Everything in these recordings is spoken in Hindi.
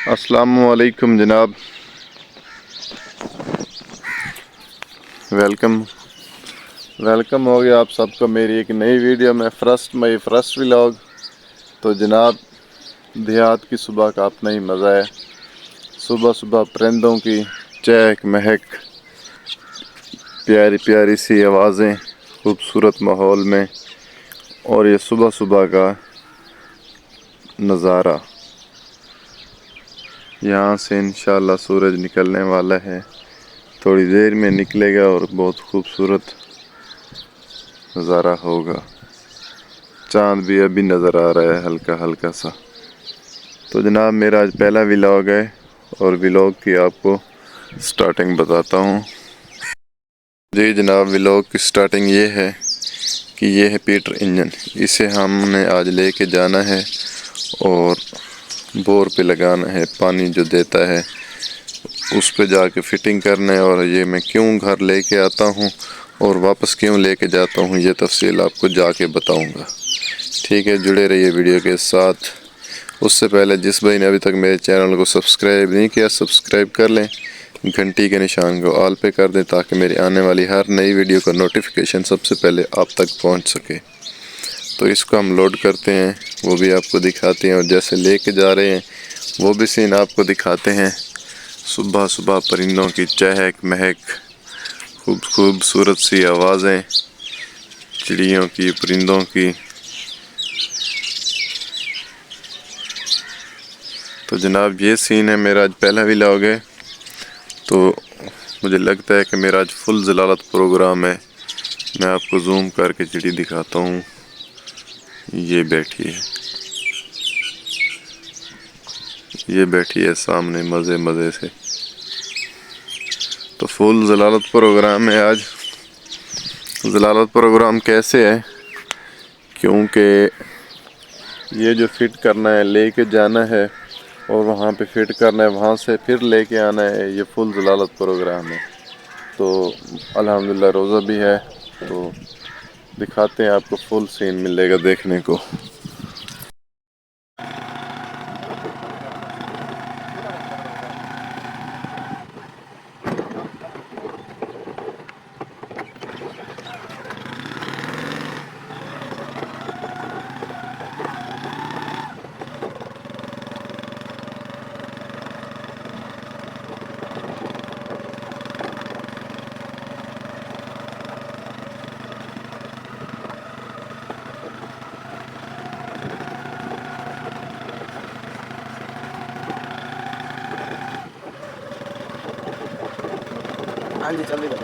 अस्सलामुअलैकुम जनाब, वेलकम हो गया आप सबको मेरी एक नई वीडियो में। मई फर्स्ट व्लॉग। तो जनाब, देहात की सुबह का अपना ही मज़ा है। सुबह सुबह परिंदों की चहक महक, प्यारी प्यारी सी आवाज़ें, खूबसूरत माहौल में, और ये सुबह सुबह का नज़ारा। यहाँ से इंशाल्लाह सूरज निकलने वाला है, थोड़ी देर में निकलेगा और बहुत खूबसूरत नज़ारा होगा। चांद भी अभी नज़र आ रहा है हल्का हल्का सा। तो जनाब, मेरा आज पहला व्लॉग है और व्लॉग की आपको स्टार्टिंग बताता हूँ। जी जनाब, व्लॉग की स्टार्टिंग ये है कि ये है पीटर इंजन। इसे हमने आज लेके जाना है और बोर पे लगाना है। पानी जो देता है उस पे जाके फिटिंग करना है। और ये मैं क्यों घर लेके आता हूँ और वापस क्यों लेके जाता हूँ, ये तफसील आपको जाके बताऊँगा। ठीक है, जुड़े रहिए वीडियो के साथ। उससे पहले जिस भाई ने अभी तक मेरे चैनल को सब्सक्राइब नहीं किया, सब्सक्राइब कर लें, घंटी के निशान को ऑल पे कर दें ताकि मेरी आने वाली हर नई वीडियो का नोटिफिकेशन सबसे पहले आप तक पहुंच सके। तो इसको हम लोड करते हैं, वो भी आपको दिखाते हैं, और जैसे लेके जा रहे हैं वो भी सीन आपको दिखाते हैं। सुबह सुबह परिंदों की चहक महक, खूबसूरत सी आवाज़ें, चिड़ियों की, परिंदों की। तो जनाब, ये सीन है मेरा आज पहला व्लॉग है। तो मुझे लगता है कि मेरा आज फुल जलालत प्रोग्राम है। मैं आपको जूम करके चिड़ी दिखाता हूँ। ये बैठी है सामने मज़े मज़े से। तो फुल जलालत प्रोग्राम है आज। जलालत प्रोग्राम कैसे है, क्योंकि ये जो फिट करना है, लेके जाना है और वहाँ पे फिट करना है, वहाँ से फिर लेके आना है, ये फुल जलालत प्रोग्राम है। तो अल्हम्दुलिल्लाह रोज़ा भी है, तो दिखाते हैं आपको, फुल सीन मिलेगा देखने को। हाँ जी, चल रही है।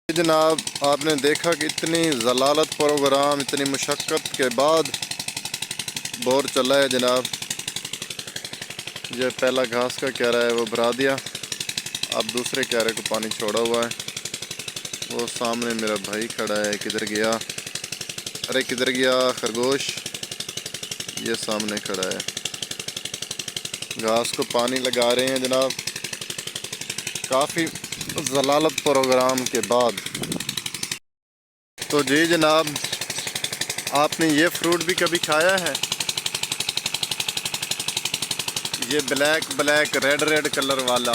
जनाब, आपने देखा कि इतनी जलालत प्रोग्राम, इतनी मुशक्क़त के बाद बोर चला है जनाब। ये पहला घास का क्यारा है वो भरा दिया, अब दूसरे क्यारे को पानी छोड़ा हुआ है। वो सामने मेरा भाई खड़ा है, किधर गया, अरे किधर गया खरगोश, ये सामने खड़ा है। घास को पानी लगा रहे हैं जनाब, काफ़ी जलालत प्रोग्राम के बाद। तो जी जनाब, आपने ये फ्रूट भी कभी खाया है? ये black black red red colour वाला।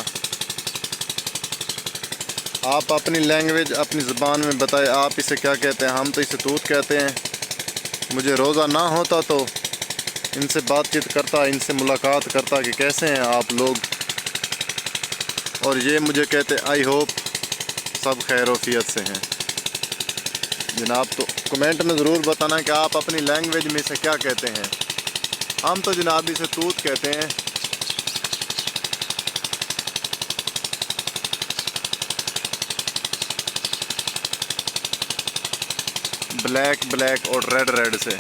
आप अपनी लैंग्वेज, अपनी ज़बान में बताएं, आप इसे क्या कहते हैं? हम तो इसे तूत कहते हैं। मुझे रोज़ा ना होता तो इनसे बातचीत करता, इनसे मुलाकात करता कि कैसे हैं आप लोग, और ये मुझे कहते आई होप सब खैरोफियत से हैं जनाब। तो कमेंट में ज़रूर बताना कि आप अपनी लैंग्वेज में इसे क्या कहते हैं। हम तो जनाब इसे तूत कहते हैं। ब्लैक ब्लैक और रेड रेड से।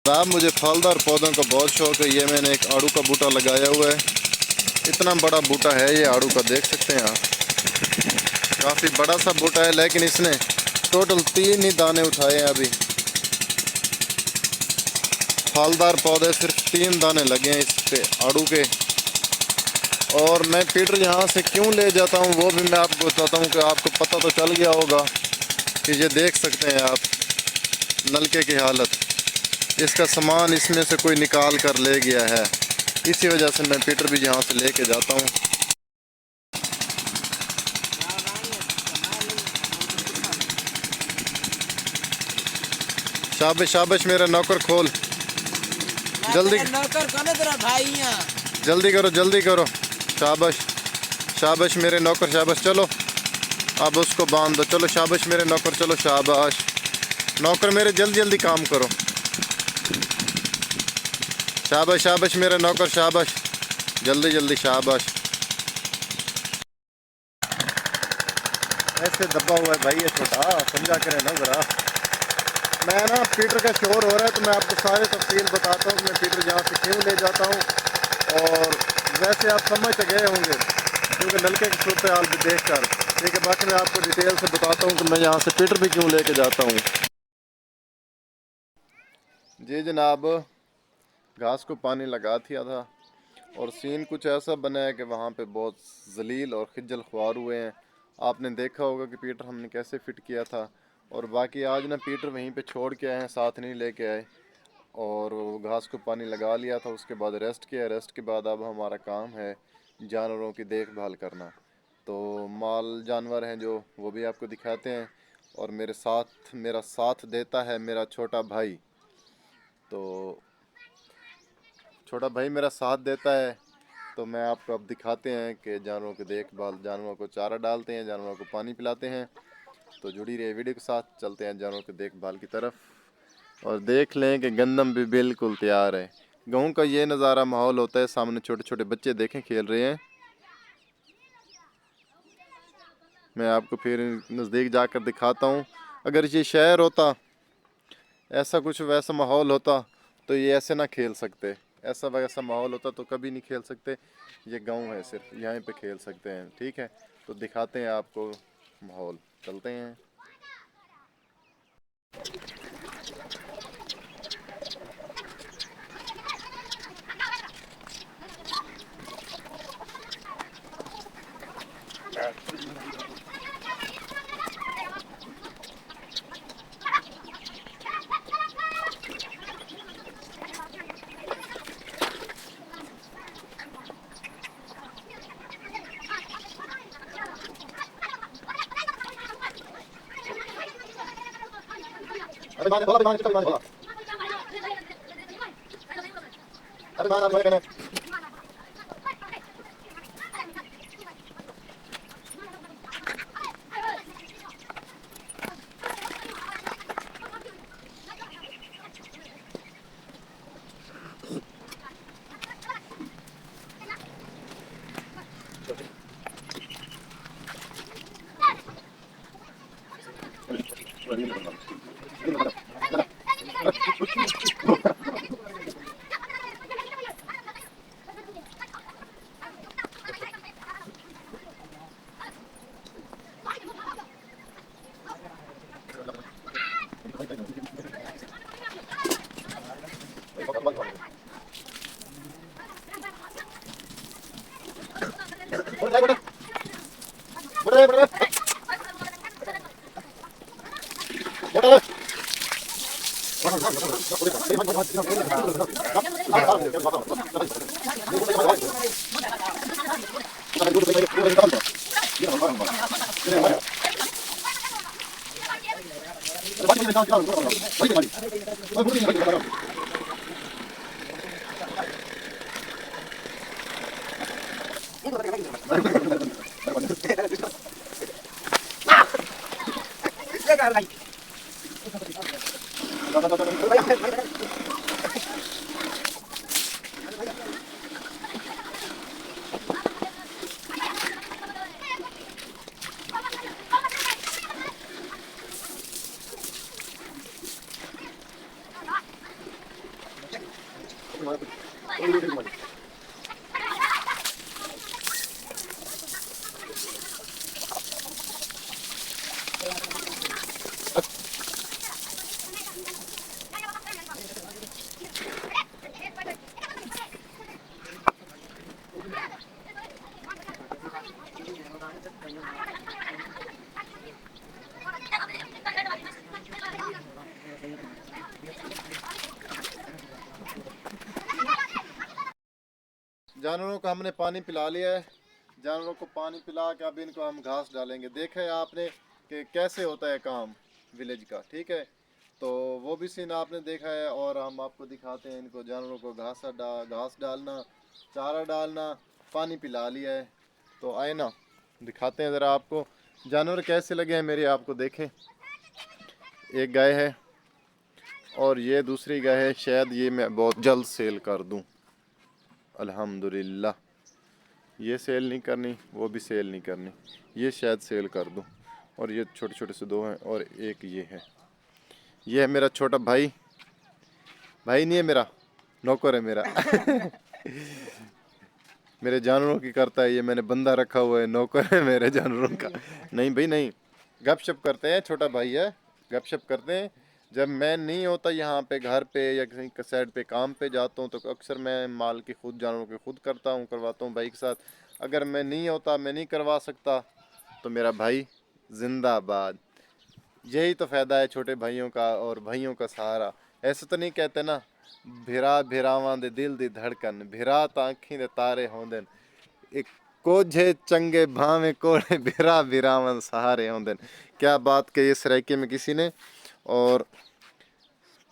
साहब मुझे फलदार पौधों का बहुत शौक है। ये मैंने एक आड़ू का बूटा लगाया हुआ है। इतना बड़ा बूटा है ये आड़ू का, देख सकते हैं आप। काफ़ी बड़ा सा बूटा है, लेकिन इसने टोटल 3 ही दाने उठाए हैं अभी। फलदार पौधे सिर्फ 3 दाने लगे हैं इस पे आड़ू के। और मैं पीटर यहाँ से क्यों ले जाता हूँ वो भी मैं आपको बताता हूँ, कि आपको पता तो चल गया होगा कि ये देख सकते हैं आप नलके की हालत। इसका सामान इसमें से कोई निकाल कर ले गया है, इसी वजह से मैं पीटर भी यहाँ से लेके जाता हूँ। शाबाश शाबाश मेरा नौकर, खोल जल्दी, नौकर कौन है तेरा भाई? यहाँ जल्दी करो जल्दी करो। शाबाश शाबाश मेरे नौकर, शाबाश। चलो अब उसको बांध दो, चलो शाबाश मेरे नौकर, चलो शाबाश नौकर मेरे, जल्दी जल्दी काम करो। शाबाश शाबाश मेरे नौकर, शाबाश जल्दी जल्दी, शाबाश। ऐसे दबा हुआ है भाई ये छोटा, समझा करें ना ज़रा। मैं ना पीटर का शोर हो रहा है तो मैं आपको सारे तफसील बताता हूँ कि मैं पीटर यहाँ से क्यों ले जाता हूँ। और वैसे आप समझ तो गए होंगे क्योंकि नलके की सूरत हाल भी देख कर, ठीक है। बाकी मैं आपको डिटेल से बताता हूँ कि मैं यहाँ से पीटर भी क्यों लेके जाता हूँ। जी जनाब, घास को पानी लगा दिया था और सीन कुछ ऐसा बना है कि वहाँ पे बहुत जलील और खिज्जल ख्वार हुए हैं। आपने देखा होगा कि पीटर हमने कैसे फिट किया था। और बाकी आज ना पीटर वहीं पे छोड़ के आए हैं, साथ नहीं लेके आए। और वो घास को पानी लगा लिया था, उसके बाद रेस्ट किया। रेस्ट के बाद अब हमारा काम है जानवरों की देखभाल करना। तो माल जानवर हैं जो, वो भी आपको दिखाते हैं। और मेरा साथ देता है मेरा छोटा भाई। तो छोटा भाई मेरा साथ देता है, तो मैं आपको अब दिखाते हैं कि जानवरों की देखभाल, जानवरों को चारा डालते हैं, जानवरों को पानी पिलाते हैं। तो जुड़ी रही वीडियो के साथ, चलते हैं जानवरों की देखभाल की तरफ। और देख लें कि गंदम भी बिल्कुल तैयार है। गेहूं का ये नज़ारा माहौल होता है, सामने छोटे छोटे बच्चे देखें खेल रहे हैं। मैं आपको फिर नज़दीक जाकर दिखाता हूँ। अगर ये शहर होता, ऐसा कुछ वैसा माहौल होता, तो ये ऐसे ना खेल सकते। ऐसा वैसा माहौल होता तो कभी नहीं खेल सकते। ये गांव है, सिर्फ यहीं पे खेल सकते हैं, ठीक है। तो दिखाते हैं आपको माहौल, चलते हैं। जानवरों को हमने पानी पिला लिया है। जानवरों को पानी पिला के अब इनको हम घास डालेंगे। देखे आपने कि कैसे होता है काम विलेज का, ठीक है। तो वो भी सीन आपने देखा है और हम आपको दिखाते हैं इनको जानवरों को घास डालना, चारा डालना, पानी पिला लिया है। तो आए ना दिखाते हैं ज़रा आपको जानवर कैसे लगे हैं मेरे, आपको देखें। एक गाय है और ये दूसरी गाय है। शायद ये मैं बहुत जल्द सेल कर दूं, अल्हम्दुलिल्लाह। ये सेल नहीं करनी, वो भी सेल नहीं करनी, ये शायद सेल कर दूं। और ये छोटे छोटे से दो हैं और एक ये है। ये है मेरा छोटा भाई, भाई नहीं है मेरा, नौकर है मेरा। मेरे जानवरों की करता है ये, मैंने बंदा रखा हुआ है, नौकर है मेरे जानवरों का। नहीं भाई नहीं, गपशप करते हैं, छोटा भाई है, गपशप करते हैं। जब मैं नहीं होता यहाँ पे घर पे या कहीं साइड पे काम पे जाता हूँ तो अक्सर मैं माल की खुद जानवरों की खुद करवाता हूँ भाई के साथ। अगर मैं नहीं होता, मैं नहीं करवा सकता, तो मेरा भाई जिंदाबाद। यही तो फ़ायदा है छोटे भाइयों का और भाइयों का सहारा। ऐसे तो नहीं कहते ना, भिरा भिरावां दे दिल दी धड़कन, भिरा तो आँखी दे तारे होंदे, एक कोझे चंगे भावे कोड़े भिरा भिरावां सहारे होंदे। क्या बात कही इस सराइके में किसी ने। और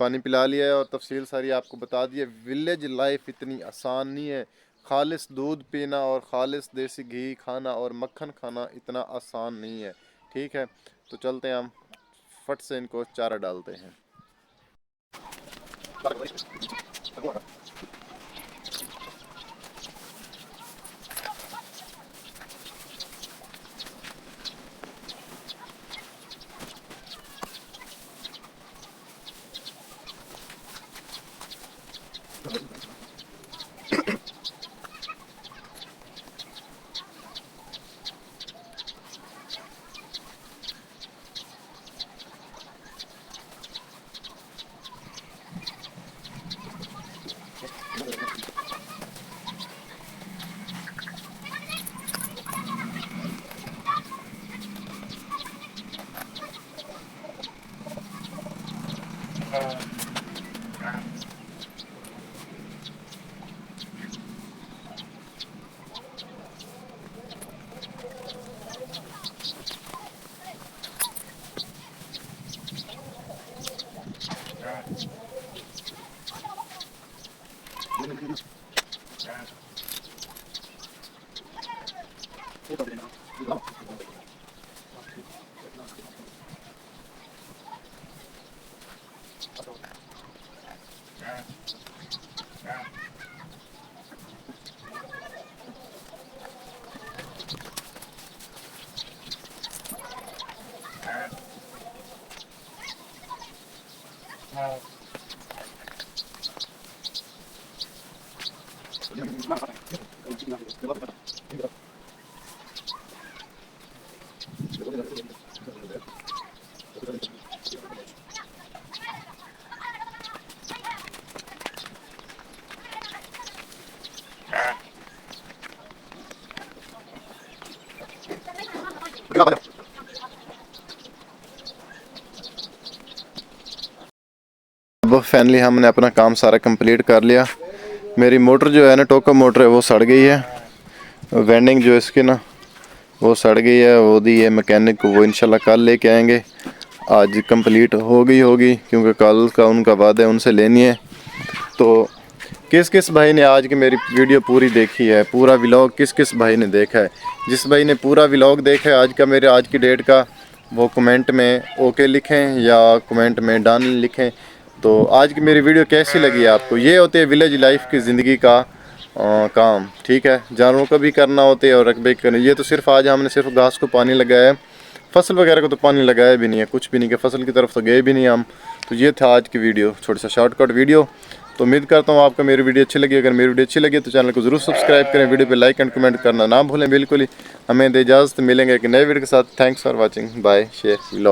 पानी पिला लिया है और तफसील सारी आपको बता दी है। विलेज लाइफ इतनी आसान नहीं है। खालिस दूध पीना और खालिस देसी घी खाना और मक्खन खाना इतना आसान नहीं है, ठीक है। तो चलते हैं हम फट से इनको चारा डालते हैं। अब फाइनली हमने अपना काम सारा कंप्लीट कर लिया। मेरी मोटर जो है ना, टोका मोटर है, वो सड़ गई है। वेंडिंग जो इसकी ना वो सड़ गई है, वो दी है मैकेनिक को, वो इंशाल्लाह कल लेके आएंगे। आज कंप्लीट हो गई होगी क्योंकि कल का उनका वादा है, उनसे लेनी है। तो किस किस भाई ने आज की मेरी वीडियो पूरी देखी है, पूरा व्लॉग किस किस भाई ने देखा है? जिस भाई ने पूरा व्लॉग देखा है आज का, मेरे आज की डेट का, वो कमेंट में ओके लिखें या कमेंट में डन लिखें। तो आज की मेरी वीडियो कैसी लगी आपको? ये होते हैं विलेज लाइफ की ज़िंदगी का काम, ठीक है। जानवरों का भी करना होते है और रकबे करना। ये तो सिर्फ आज हमने सिर्फ घास को पानी लगाया है, फसल वगैरह को तो पानी लगाया भी नहीं है, कुछ भी नहीं, कि फसल की तरफ तो गए भी नहीं हम। तो ये था आज की वीडियो, छोटा सा शॉर्टकट वीडियो। तो तो उम्मीद करता हूँ आपको मेरी वीडियो अच्छी लगी। अगर मेरी वीडियो अच्छी लगी तो चैनल को जरूर सब्सक्राइब करें, वीडियो पे लाइक एंड कमेंट करना ना भूलें बिल्कुल ही। हमें दे इजाज़त, मिलेंगे एक नए वीडियो के साथ। Thanks for watching, bye, share, love.